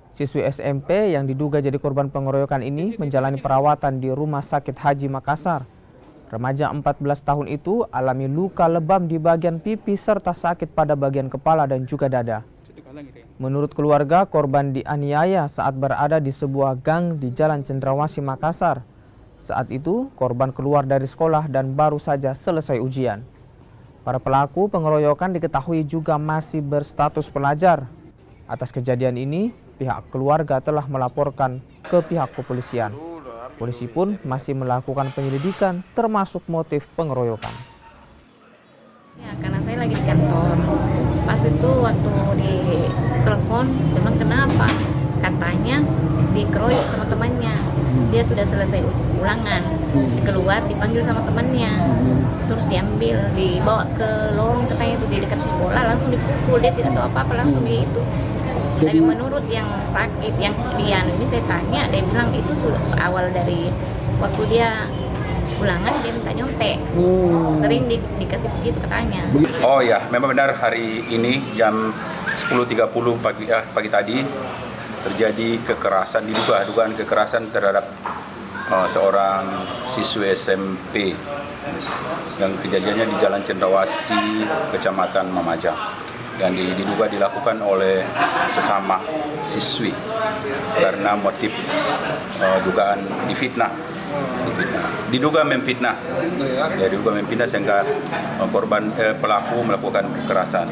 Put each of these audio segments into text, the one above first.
Siswi SMP yang diduga jadi korban pengeroyokan ini menjalani perawatan di Rumah Sakit Haji Makassar. Remaja 14 tahun itu alami luka lebam di bagian pipi serta sakit pada bagian kepala dan juga dada. Menurut keluarga, korban dianiaya saat berada di sebuah gang di Jalan Cendrawasih Makassar. Saat itu, korban keluar dari sekolah dan baru saja selesai ujian. Para pelaku pengeroyokan diketahui juga masih berstatus pelajar. Atas kejadian ini, pihak keluarga telah melaporkan ke pihak kepolisian. Polisi pun masih melakukan penyelidikan termasuk motif pengeroyokan. Ya, karena saya lagi di kantor. Pas itu waktu di telepon, memang kenapa? Katanya dikeroyok sama temannya. Dia sudah selesai ulangan, keluar dipanggil sama temannya, terus dibawa ke lorong katanya itu di dekat sekolah, langsung dipukul. Dia tidak tahu apa-apa, langsung dia itu. Tapi menurut yang sakit, yang klien ini saya tanya, dia bilang itu awal dari waktu dia ulangan dia minta nyontek. Sering dikasih begitu katanya. Oh ya, memang benar hari ini jam 10.30 pagi tadi terjadi kekerasan, dugaan kekerasan terhadap seorang siswi SMP yang kejadiannya di Jalan Cendrawasih, Kecamatan Mamajang, yang diduga dilakukan oleh sesama siswi karena motif dugaan difitnah. Diduga memfitnah sehingga pelaku melakukan kekerasan.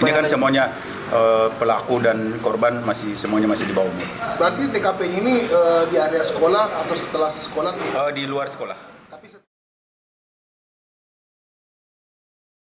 Ini kan semuanya pelaku dan korban semuanya masih di bawah umur. Berarti TKP ini di area sekolah atau setelah sekolah? Di luar sekolah.